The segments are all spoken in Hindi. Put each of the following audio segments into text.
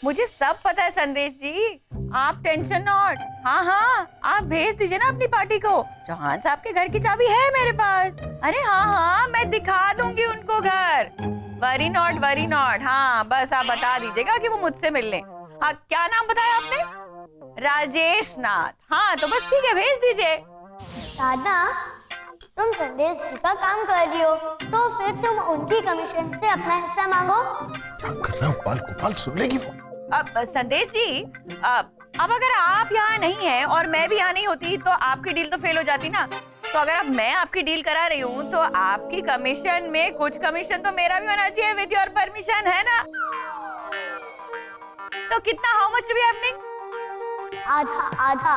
मुझे सब पता है संदेश जी, आप टेंशन नॉट। हाँ हाँ, आप भेज दीजिए ना अपनी पार्टी को। चौहान साहब के घर की चाबी है मेरे पास। अरे हाँ हाँ, मैं दिखा दूंगी उनको घर। Worry not. हाँ बस आप बता दीजिएगा कि वो मुझसे मिल लें। हाँ, क्या नाम बताया आपने? राजेश नाथ। हाँ तो बस ठीक है, भेज दीजिए। साधना, तुम संदेश जी का काम कर रही हो तो फिर तुम उनकी कमीशन से अपना हिस्सा मांगो। काम कर रहा हूँ, गोपाल सुन लेगी वो। अब संदेश जी, अब अगर आप यहाँ नहीं हैं और मैं भी यहाँ नहीं होती तो आपकी डील तो फेल हो जाती ना। तो अगर अब मैं आपकी डील करा रही हूँ तो आपकी कमीशन में कुछ कमीशन तो मेरा भी होना चाहिए विद योर परमिशन, है ना? तो कितना, how much to be happening? आधा।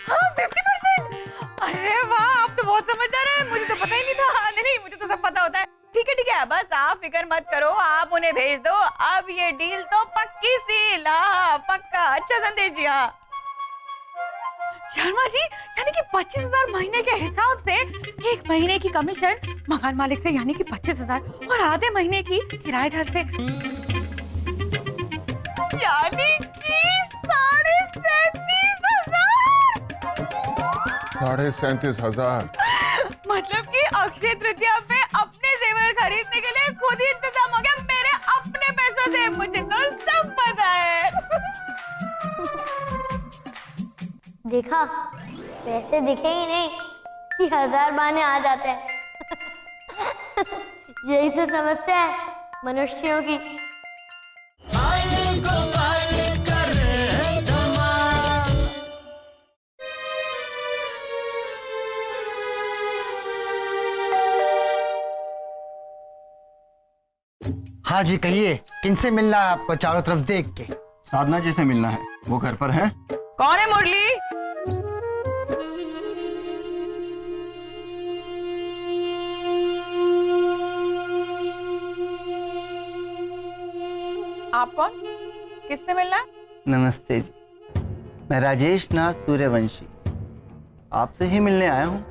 हाँ 50%। अरे वाह, आप तो बहुत समझदार हैं, मुझे तो पता ही नहीं था। नहीं, मुझे तो सब पता होता है। ठीक है, बस आप फिक्र मत करो, आप उन्हें भेज दो। अब ये डील तो पक्की सील। हाँ पक्का। अच्छा संदेश जी, हाँ शर्मा जी, यानी कि 25,000 महीने के हिसाब से 1 महीने की कमीशन मकान मालिक से, यानी कि 25,000, और आधे महीने की किराएदार से, यानी कि 37,500। मतलब कि अक्षय तृतीया पे अपने जेवर खरीदने के लिए खुद ही इंतजाम हो गया मेरे अपने पैसों से। मुझे तो सब पता है। देखा, पैसे दिखे ही नहीं कि 1000 बहाने आ जाते हैं। यही तो समस्या है मनुष्यों की। हाँ जी, कहिए, किनसे मिलना है आपको चारों तरफ देख के? साधना जी से मिलना है, वो घर पर है? कौन है मुरली? आप कौन? किससे मिलना है? नमस्ते जी, मैं राजेश नाथ सूर्यवंशी आपसे ही मिलने आया हूँ।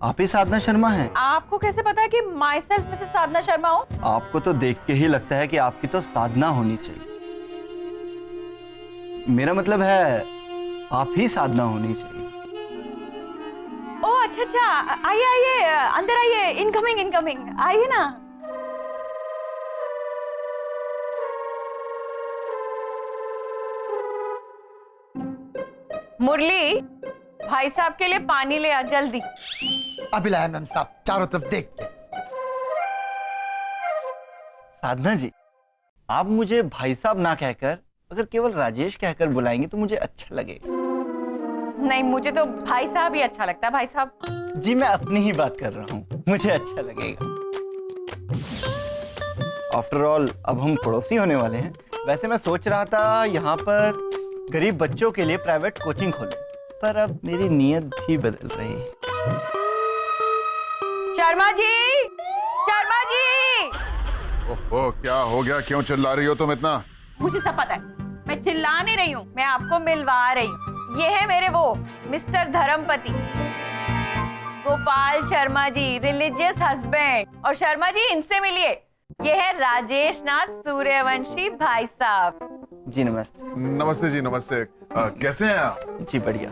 आप ही साधना शर्मा हैं? आपको कैसे पता कि माई सेल्फ मिसेस साधना शर्मा हो? आपको तो देख के ही लगता है कि आपकी तो साधना होनी चाहिए। मेरा मतलब है आप ही साधना होनी चाहिए। ओह अच्छा, आइए अंदर आइए। इनकमिंग, आइए ना। मुरली, भाई साहब के लिए पानी ले आ जल्दी। अभी लाया मैम साहब, चारों तरफ देख के। साधना जी, आप मुझे भाई साहब ना कहकर अगर केवल राजेश कहकर बुलाएंगे तो मुझे अच्छा लगेगा। नहीं, मुझे तो भाई साहब ही अच्छा लगता है। भाई साहब जी, मैं अपनी ही बात कर रहा हूँ, मुझे अच्छा लगेगा। आफ्टर ऑल अब हम पड़ोसी होने वाले हैं। वैसे मैं सोच रहा था यहाँ पर गरीब बच्चों के लिए प्राइवेट कोचिंग खोलूं, पर अब मेरी नीयत भी बदल रही है। शर्मा जी। ओहो, क्या हो गया? क्यों चिल्ला रही हो तुम इतना? मुझे सब पता है, मैं चिल्ला नहीं रही हूँ, मैं आपको मिलवा रही हूँ। ये है मेरे वो mister धर्मपति, Gopal Sharma ji, religious husband. और शर्मा जी, इनसे मिलिए, ये है राजेश नाथ सूर्यवंशी भाई साहब। जी नमस्ते। नमस्ते जी, नमस्ते। कैसे हैं आप? जी बढ़िया।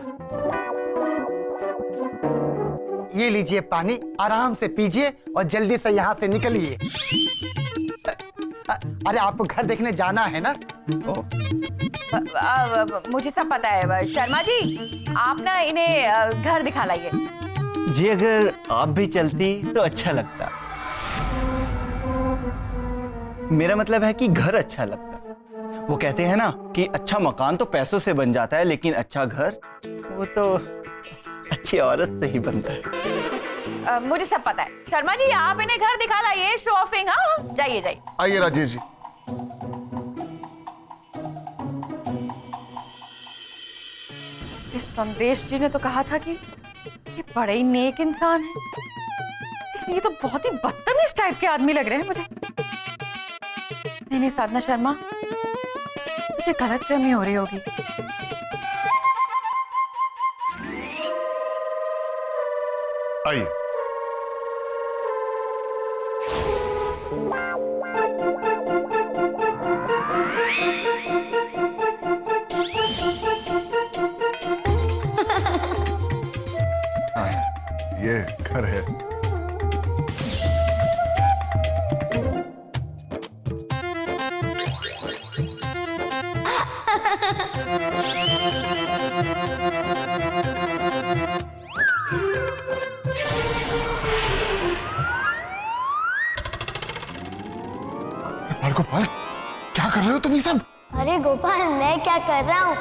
ये लीजिए पानी, आराम से पीजिए और जल्दी से यहाँ से निकलिए। अरे आपको घर देखने जाना है ना? मुझे सब पता है शर्मा जी, आप ना इन्हें घर दिखा लाइए। जी, अगर आप भी चलती तो अच्छा लगता। मेरा मतलब है कि घर अच्छा लगता। वो कहते हैं ना कि अच्छा मकान तो पैसों से बन जाता है, लेकिन अच्छा घर वो तो अच्छी औरत से ही बनता है। मुझे सब पता है शर्मा जी, आप इन्हें घर दिखा लाइए। शो ऑफिंग। हाँ जाइए। आइए राजेश जी। इस संदेश जी ने तो कहा था कि ये बड़े ही नेक इंसान है, लेकिन ये तो बहुत ही बदतमीज टाइप के आदमी लग रहे हैं मुझे। नहीं साधना शर्मा, मुझे गलतफहमी हो रही होगी। आइए। गोपाल, क्या कर रहे हो तुम ये सब? अरे गोपाल, मैं क्या कर रहा हूँ?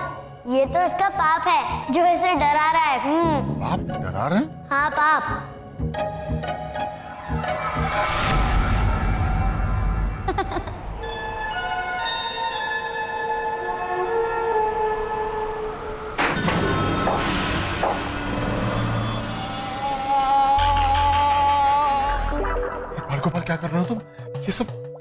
ये तो इसका पाप है जो इसे डरा रहा है। बाप डरा रहे हैं? हाँ, पाप। गोपाल, क्या कर रहे हो तुम?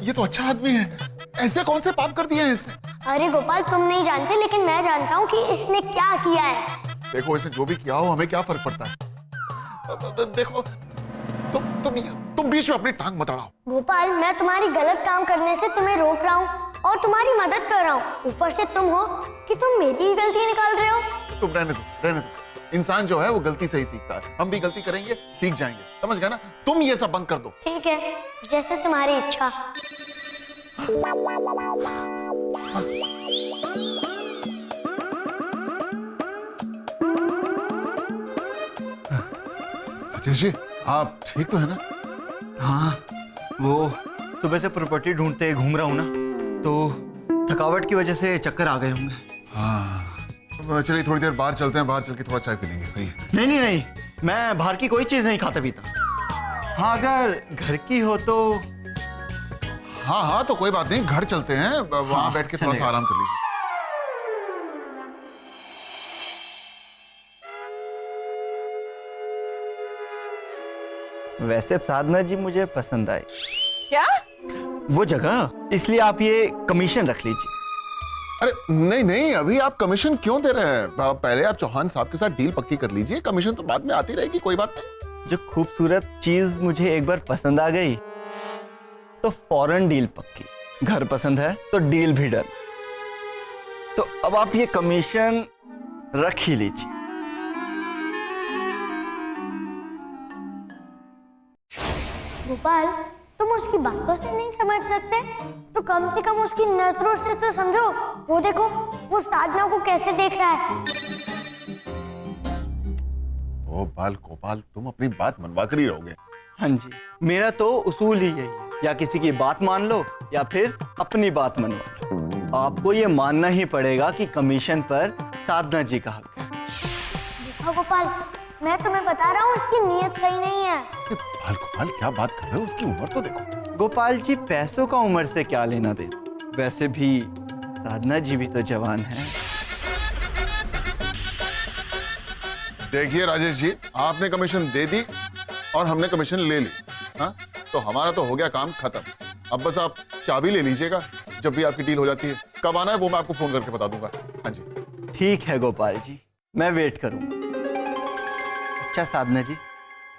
ये तो अच्छा आदमी है। ऐसे कौन से पाप कर दिए हैं इसने? अरे गोपाल, तुम नहीं जानते लेकिन मैं जानता हूँ कि इसने क्या किया है। देखो, इसने जो भी किया हो हमें क्या फर्क पड़ता है? देखो, तुम बीच में अपनी टांग मत अड़ाओ। गोपाल, मैं तुम्हारी गलत काम करने से तुम्हें रोक रहा हूँ और तुम्हारी मदद कर रहा हूँ। ऊपर से तुम हो कि तुम मेरी ही गलती निकाल रहे हो। तुम रहने दो। इंसान जो है वो गलती से ही सीखता है। हम भी गलती करेंगे, सीख जाएंगे। समझ गए ना? तुम ये सब बंद कर दो। ठीक है, जैसे तुम्हारी इच्छा। राजेश जी, आप ठीक तो है ना? हाँ, वो सुबह से प्रॉपर्टी ढूंढते घूम रहा हूँ ना, तो थकावट की वजह से चक्कर आ गए होंगे। हाँ, चलिए थोड़ी देर बाहर चलते हैं। बाहर चल के थोड़ा चाय पी लेंगे। नहीं, मैं बाहर की कोई चीज नहीं खाता पीता। हाँ, अगर घर की हो तो। हाँ, तो कोई बात नहीं, घर चलते हैं। वहां बैठ के थोड़ा सा चलेगा। आराम कर लीजिए। वैसे साधना जी मुझे पसंद आई क्या? वो जगह, इसलिए आप ये कमीशन रख लीजिए। अरे नहीं, अभी आप कमीशन क्यों दे रहे हैं? पहले आप चौहान साहब के साथ डील पक्की कर लीजिए। कमीशन तो बाद में आती रहेगी, कोई बात नहीं। जो खूबसूरत चीज मुझे एक बार पसंद आ गई तो फौरन डील पक्की। घर पसंद है तो डील भी डन। तो अब आप ये कमीशन रख ही लीजिए। गोपाल, तुम उसकी बातों से नहीं समझ सकते तो कम से कम उसकी नजरों से तो समझो। वो देखो, वो साधना को कैसे देख रहा है। ओ गोपाल, तुम अपनी बात मनवा कर ही रहोगे। हाँ जी, मेरा तो उसूल ही यही है, या किसी की बात मान लो या फिर अपनी बात मनवा लो। आपको ये मानना ही पड़ेगा कि कमीशन पर साधना जी का हक है। देखो गोपाल, मैं तुम्हें बता रहा हूँ इसकी नीयत सही नहीं है। गोपाल, क्या बात कर रहे हो? उसकी उम्र तो देखो। गोपाल जी, पैसों का उम्र से क्या लेना देना? वैसे भी साधना जी भी तो जवान है। देखिए राजेश जी, आपने कमीशन दे दी और हमने कमीशन ले ली। हाँ, तो हमारा तो हो गया काम खत्म। अब बस आप चाबी ले लीजिएगा। जब भी आपकी डील हो जाती है, कब आना है वो मैं आपको फोन करके बता दूंगा। हाँ जी। ठीक है गोपाल जी, मैं वेट करूंगा। अच्छा साधना जी,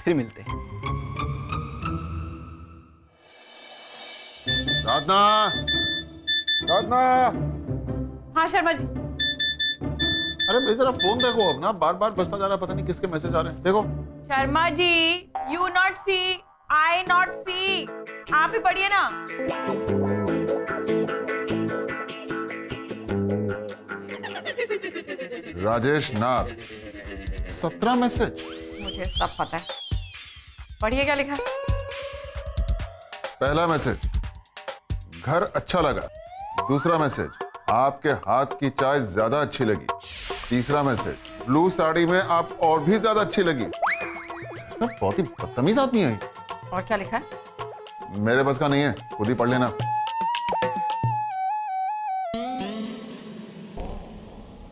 फिर मिलते हैं। साधना। हाँ शर्मा जी। अरे भाई जरा फोन देखो अपना, बार बार बजता जा रहा है, पता नहीं किसके मैसेज आ रहे हैं। देखो। Sharma ji, you not see, I not see. आप ही पढ़िए ना। राजेश नाथ, 17 मैसेज। मुझे सब पता है। पढ़िए क्या लिखा है। पहला मैसेज, घर अच्छा लगा। दूसरा मैसेज, आपके हाथ की चाय ज्यादा अच्छी लगी। तीसरा मैसेज, ब्लू साड़ी में आप और भी ज्यादा अच्छी लगी। बहुत ही बदतमीज आदमी है। और क्या लिखा है? मेरे बस का नहीं है, खुद ही पढ़ लेना।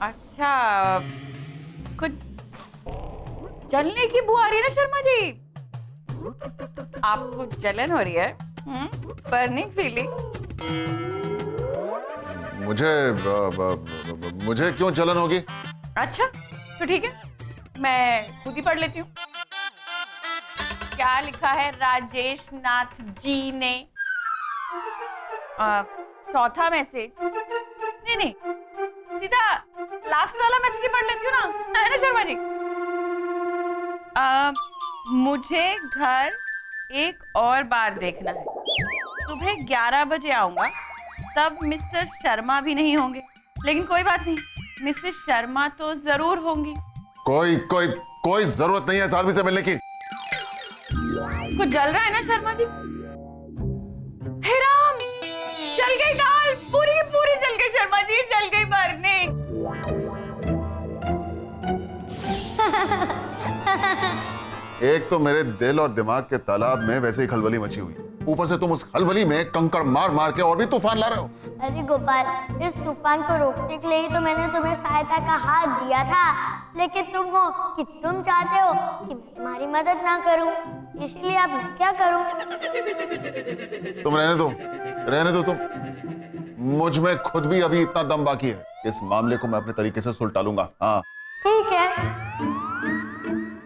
अच्छा, कुछ जलने की बू आ रही है ना शर्मा जी? आपको जलन हो रही है? Burning feeling? मुझे क्यों जलन होगी? अच्छा, तो ठीक है, मैं खुद ही पढ़ लेती हूँ। क्या लिखा है राजेश नाथ जी ने? चौथा मैसेज, नहीं, सीधा लास्ट वाला मैसेज ही पढ़ लेती हूँ ना, है ना शर्मा जी? मुझे घर एक और बार देखना है। सुबह 11 बजे आऊंगा, तब मिस्टर शर्मा भी नहीं होंगे, लेकिन कोई बात नहीं, मिसेस शर्मा तो जरूर होंगी। कोई जरूरत नहीं है इस आदमी से मिलने की। कुछ जल रहा है ना शर्मा जी? हे राम, जल गई दाल, पूरी पूरी जल गई शर्मा जी, जल गई बर्निंग। एक तो मेरे दिल और दिमाग के तालाब में वैसे ही खलबली मची हुई, ऊपर से तुम उस खलबली में कंकड़ मार मार के और भी तूफान ला रहे हो। अरे गोपाल, इस तूफान को रोकने के लिए ही तो मैंने तुम्हें सहायता का हाथ दिया था, लेकिन तुम हो कि तुम चाहते हो कि मैं तुम्हारी मदद ना करूं, इसलिए अब मैं क्या करूं? तुम रहने दो तुम। मुझ में खुद भी अभी इतना दम बाकी है, इस मामले को मैं अपने तरीके से सुलटा लूंगा। हाँ ठीक है।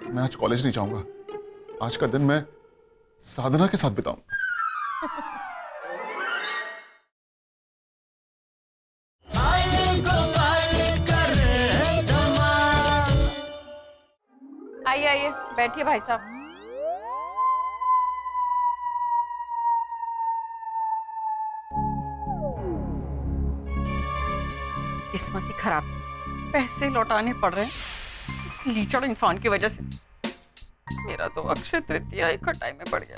मैं आज कॉलेज नहीं जाऊंगा, आज का दिन मैं साधना के साथ बिताऊंगा। आइए आइए, बैठिए भाई साहब। किस्मत ही खराब, पैसे लौटाने पड़ रहे हैं इस लीचड़ इंसान की वजह से। मेरा तो अक्षय तृतीया ही खटाई में पड़ गया।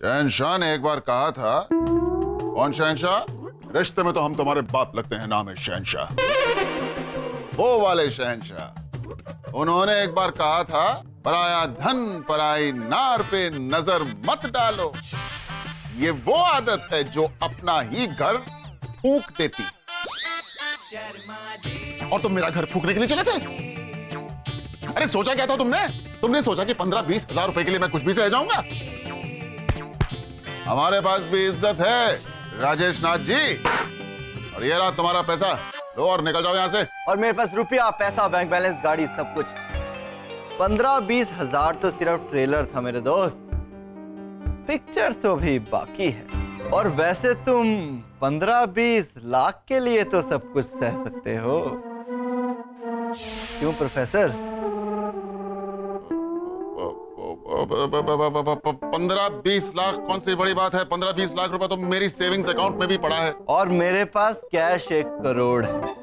शहनशाह ने एक बार कहा था, कौन शहनशाह? रिश्ते में तो हम तुम्हारे बाप लगते हैं, नाम है शहनशाह, वो वाले शहनशाह। उन्होंने एक बार कहा था, पराया धन पराई नार पे नजर मत डालो। ये वो आदत है जो अपना ही घर फूंक देती। और तुम मेरा घर फूंकने के लिए चले थे? अरे सोचा क्या था तुमने सोचा कि 15-20 हजार रुपए के लिए मैं कुछ भी सह जाऊंगा? हमारे पास भी इज्जत है राजेश नाथ जी, और ये रहा तुम्हारा पैसा, लो और निकल जाओ यहाँ से। और मेरे पास रुपया, पैसा, बैंक बैलेंस, गाड़ी, सब कुछ। 15-20 हजार तो सिर्फ ट्रेलर था मेरे दोस्त, पिक्चर तो भी बाकी है। और वैसे तुम 15-20 लाख के लिए तो सब कुछ सह सकते हो, क्यों प्रोफेसर? 15-20 लाख कौन सी बड़ी बात है? 15-20 लाख रुपए तो मेरी सेविंग्स अकाउंट में भी पड़ा है। और मेरे पास कैश 1 करोड़ है।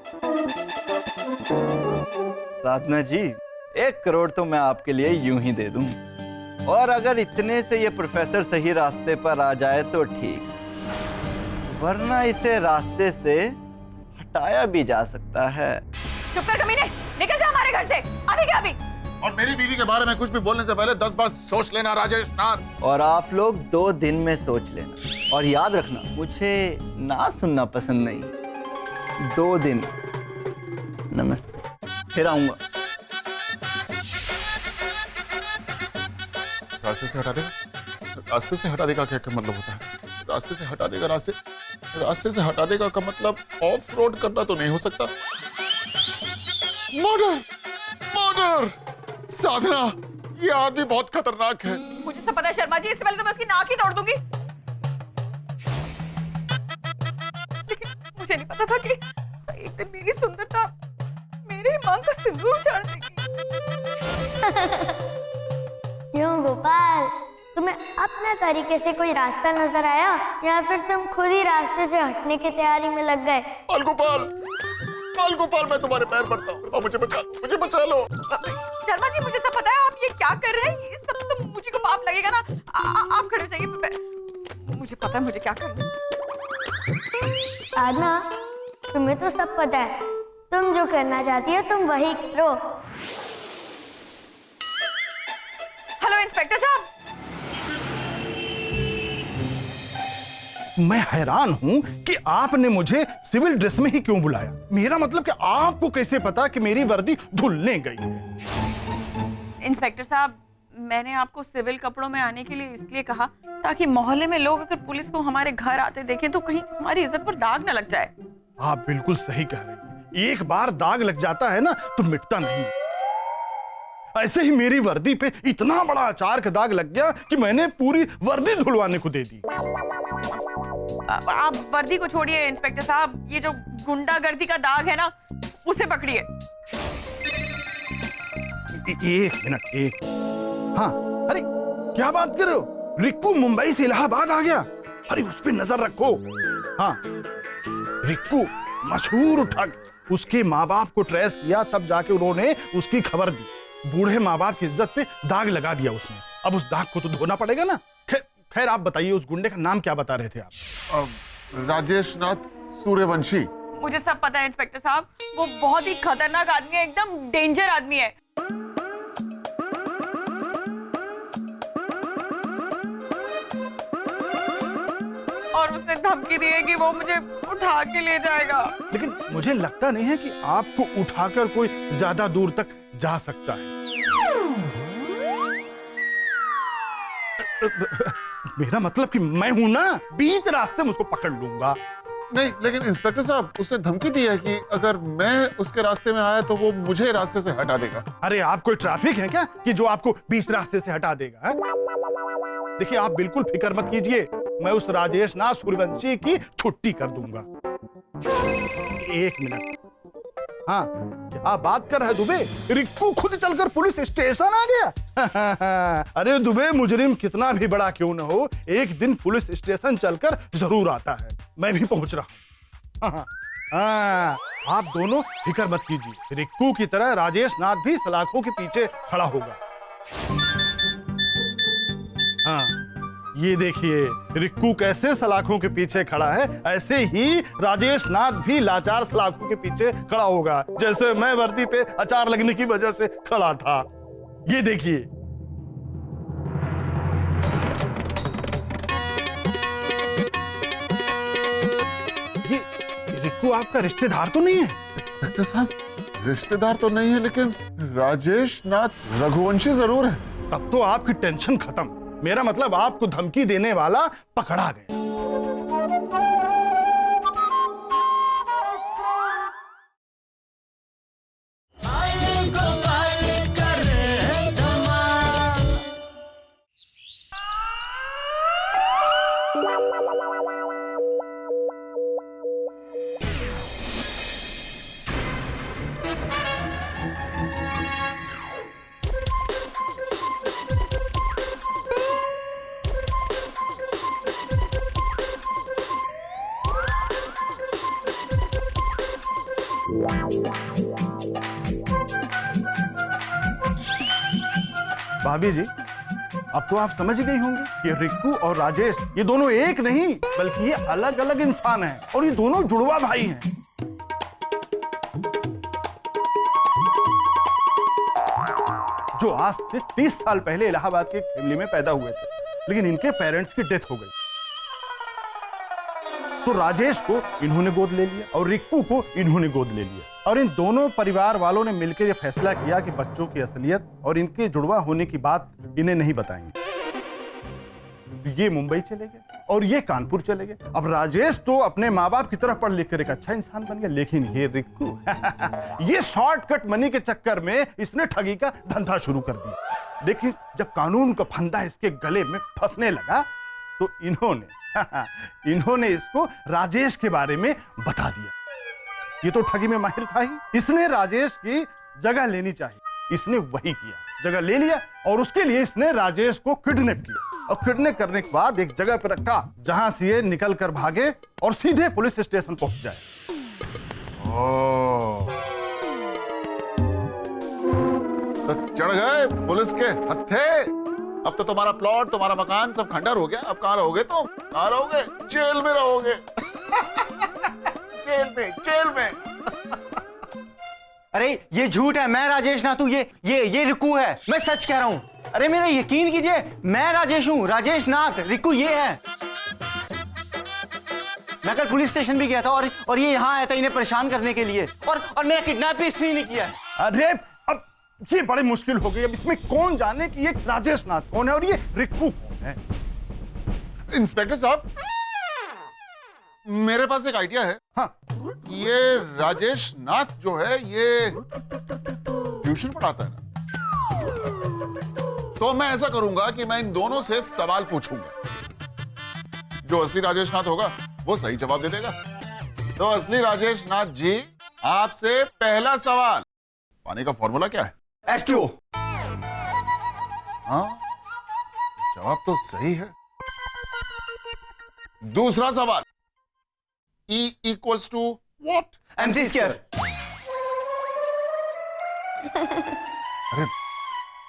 साधना जी, 1 करोड़ तो मैं आपके लिए यूं ही दे दूं, और अगर इतने से ये प्रोफेसर सही रास्ते पर आ जाए तो ठीक, वरना इसे रास्ते से हटाया भी जा सकता है। चुप कर कमीने, निकल जा हमारे घर से, अभी क्या अभी। और मेरी बीवी के बारे में कुछ भी बोलने से पहले 10 बार सोच लेना राजेश नाथ। और आप लोग 2 दिन में सोच लेना, और याद रखना, मुझे ना सुनना पसंद नहीं। 2 दिन। नमस्ते, फिर आऊंगा। रास्ते से हटा देगा? रास्ते से हटा देगा क्या मतलब होता है? रास्ते से हटा देगा, रास्ते से हटा देगा का मतलब ऑफ रोड करना तो नहीं हो सकता। मर्डर! साधना, ये आदमी बहुत खतरनाक है। मुझे सब पता है शर्मा जी, इससे पहले तो मैं उसकी नाक ही तोड़ दूंगी। लेकिन मुझे नहीं पता था कि एक दिन मेरी सुंदरता मेरी मांग का सिंदूर उछाड़ देगी। क्यों गोपाल, तुम्हें अपने तरीके से कोई रास्ता नजर आया, या फिर तुम खुद ही रास्ते से हटने की तैयारी में लग गए? गोपाल, मैं तुम्हारे पैर पड़ता हूँ और मुझे बचा लो। शर्मा जी, मुझे सब पता है आप ये क्या कर रहे हैं, ये सब तो मुझे को पाप लगेगा ना। आप खड़े हो जाइए, मुझे पता है मुझे क्या करना है। साधना, तुम्हें तो सब पता है, तुम जो करना चाहती हो तुम वही करो। हेलो इंस्पेक्टर साहब। मैं हैरान हूं कि आपने मुझे सिविल ड्रेस में ही क्यों बुलाया। मेरा मतलब कि आपको कैसे पता कि मेरी वर्दी धुलने गई है? इंस्पेक्टर साहब, मैंने आपको सिविल कपड़ों में आने के लिए इसलिए कहा ताकि मोहल्ले में लोग अगर पुलिस को हमारे घर आते देखें तो कहीं हमारी इज्जत पर दाग न लग जाए। आप बिल्कुल सही कह रही हैं। एक बार दाग लग जाता है ना तो मिटता नहीं। ऐसे ही मेरी वर्दी पे इतना बड़ा अचार का दाग लग गया कि मैंने पूरी वर्दी धुलवाने को दे दी। आप वर्दी को छोड़िए इंस्पेक्टर साहब, ये जो गुंडागर्दी का दाग है ना, उसे पकड़िए। एक मिनट। हाँ, अरे क्या बात कर रहे हो? रिक्कू मुंबई से इलाहाबाद आ गया। अरे उस पे नजर रखो। हाँ, रिक्कू मशहूर ठग, उसके माँ बाप को ट्रेस किया, तब जाके उन्होंने उसकी खबर दी। बूढ़े माँ बाप की इज्जत पे दाग लगा दिया उसने। अब उस दाग को तो धोना पड़ेगा ना। खैर आप बताइए, उस गुंडे का नाम क्या बता रहे थे आप? राजेश नाथ सूर्यवंशी। मुझे सब पता है इंस्पेक्टर साहब, वो बहुत ही खतरनाक आदमी है, एकदम डेंजर आदमी है। और उसने धमकी दी है कि वो मुझे उठा के ले जाएगा। लेकिन मुझे लगता नहीं है कि आपको उठाकर कोई ज्यादा दूर तक जा सकता है। मेरा मतलब कि मैं हूं ना, बीच रास्ते में उसको पकड़ लूंगा। नहीं, लेकिन इंस्पेक्टर साहब, उसने धमकी दी है कि अगर मैं उसके रास्ते में आया तो वो मुझे रास्ते से हटा देगा। अरे आप कोई ट्रैफिक है क्या कि जो आपको बीच रास्ते से हटा देगा? देखिए आप बिल्कुल फिक्र मत कीजिए, मैं उस राजेश नाथ सूर्यवंशी की छुट्टी कर दूंगा। एक मिनट, हाँ क्या बात कर रहा है दुबे? रिक्कू खुद चलकर पुलिस स्टेशन आ गया? अरे दुबे, मुजरिम कितना भी बड़ा क्यों न हो, एक दिन पुलिस स्टेशन चलकर जरूर आता है। मैं भी पहुंच रहा हूं। हाँ, आप दोनों फिक्र मत कीजिए, रिक्कू की तरह राजेश नाथ भी सलाखों के पीछे खड़ा होगा। हाँ, ये देखिए रिक्कू कैसे सलाखों के पीछे खड़ा है, ऐसे ही राजेश नाथ भी लाचार सलाखों के पीछे खड़ा होगा, जैसे मैं वर्दी पे अचार लगने की वजह से खड़ा था। ये देखिए। ये रिक्कू आपका रिश्तेदार तो नहीं है? इंस्पेक्टर साहब, रिश्तेदार तो नहीं है, लेकिन राजेश नाथ रघुवंशी जरूर है। तब तो आपकी टेंशन खत्म। मेरा मतलब आपको धमकी देने वाला पकड़ा गया। भाभी जी, अब तो आप समझ गई होंगे कि रिक्कू और राजेश ये दोनों एक नहीं, बल्कि ये अलग अलग इंसान हैं और ये दोनों जुड़वा भाई हैं। जो आज से 30 साल पहले इलाहाबाद के फैमिली में पैदा हुए थे, लेकिन इनके पेरेंट्स की डेथ हो गई। तो राजेश को इन्होंने गोद ले लिया और रिक्कू को इन्होंने गोद ले लिया, और इन दोनों परिवार वालों ने मिलकर यह फैसला किया कि बच्चों की असलियत और इनके जुड़वा होने की बात इन्हें नहीं बताएंगे। ये मुंबई चले गए और ये कानपुर चले गए। अब राजेश तो अपने माँ बाप की तरह पढ़ लिख कर एक अच्छा इंसान बन गया, लेकिन ये रिक्कू ये शॉर्टकट मनी के चक्कर में इसने ठगी का धंधा शुरू कर दिया। लेकिन जब कानून का फंदा इसके गले में फंसने लगा तो इन्होंने इसको राजेश के बारे में बता दिया। ये तो ठगी में माहिर था ही, इसने राजेश की जगह लेनी चाहिए। इसने वही किया, जगह ले लिया और उसके लिए इसने राजेश को किडनैप किया और किडनैप करने के बाद एक जगह पर रखा जहां से ये निकल कर भागे और सीधे पुलिस स्टेशन पहुंच जाए। तो चढ़ गए पुलिस के हत्थे। अब तो तुम्हारा प्लॉट, तुम्हारा मकान सब खंडर हो गया। अब कहाँ रहोगे तुम? कहाँ रहोगे? जेल में रहोगे। जेल में। अरे ये झूठ है, मैं राजेश नाथ हूं, ये रिक्कू है, मैं सच कह रहा हूं। अरे मेरा यकीन कीजिए, मैं राजेश हूं, राजेश नाथ, रिक्कू ये है। मैं कल पुलिस स्टेशन भी गया था और ये यहाँ आया था इन्हें परेशान करने के लिए, और मेरा किडनैप भी इसने नहीं किया। अरे अब ये बड़ी मुश्किल हो गई, अब इसमें कौन जाने कि ये राजेश नाथ कौन है और ये रिक्कू कौन है। इंस्पेक्टर साहब, मेरे पास एक आइडिया है। हाँ, ये राजेश नाथ जो है ये ट्यूशन पढ़ाता है ना, तो मैं ऐसा करूंगा कि मैं इन दोनों से सवाल पूछूंगा। जो असली राजेश नाथ होगा वो सही जवाब दे देगा। तो असली राजेश नाथ जी, आपसे पहला सवाल, पानी का फॉर्मूला क्या है? H2O। हाँ, जवाब तो सही है। दूसरा सवाल, E equals to what? MC square. अरे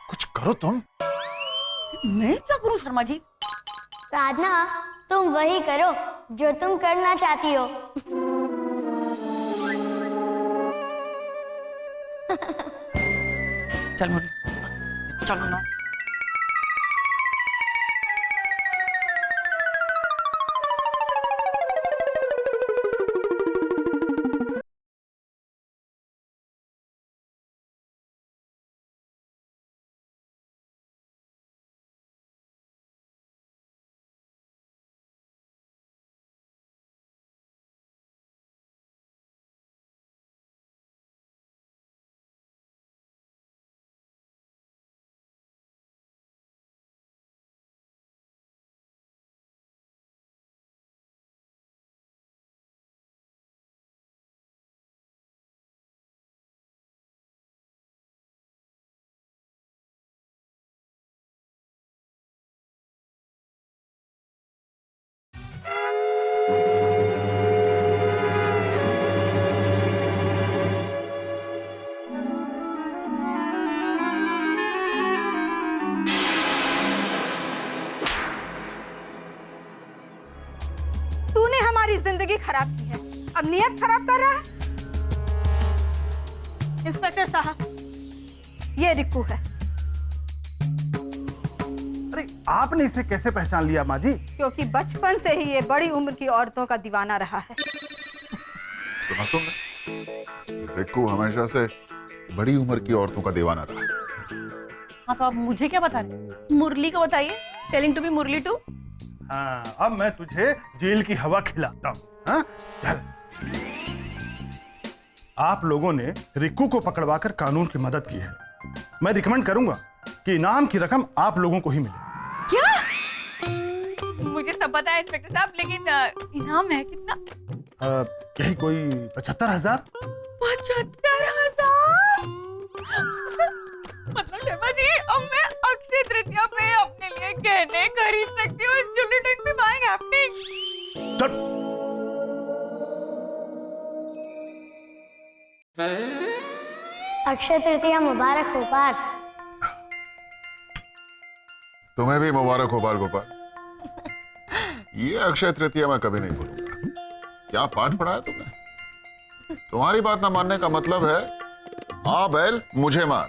कुछ करो तुम। मैं क्या करूं शर्मा जी? साधना, तुम वही करो जो तुम करना चाहती हो। चल मुरली, चलो ना। तूने हमारी जिंदगी खराब की है, अब नियत खराब कर रहा है। इंस्पेक्टर साहब, ये रिक्कू है। अरे आपने इसे कैसे पहचान लिया माँ जी? क्योंकि बचपन से ही ये बड़ी उम्र की औरतों का दीवाना रहा है। सुना तुमने? रिक्कू हमेशा से बड़ी उम्र की औरतों का दीवाना रहा। हाँ तो आप मुझे क्या बता रहे? मुरली को बताइए। Telling to be Murali too. हाँ, अब मैं तुझे जेल की हवा खिलाता हूँ। हाँ? चल। आप लोगों ने रिक्कू को पकड़वाकर कानून की मदद की है। मैं रिकमेंड करूंगा कि इनाम की रकम आप लोगों को ही मिले। क्या? मुझे सब पता है इंस्पेक्टर साहब, लेकिन इनाम है कितना? यही कोई 75,000। 75,000? मतलब शर्मा जी, अब मैं अक्षय तृतीया पे अपने लिए गहने खरीद सकती हूँ। ज्वेलरी भी बाइंग हैपनिंग। चल। अक्षय तृतीया मुबारक हो पार। तुम्हें भी मुबारक हो बाल गोपाल। ये अक्षय तृतीया मैं कभी नहीं भूलूंगा। क्या पाठ पढ़ाया तुमने? तुम्हारी बात ना मानने का मतलब है आ बैल मुझे मार।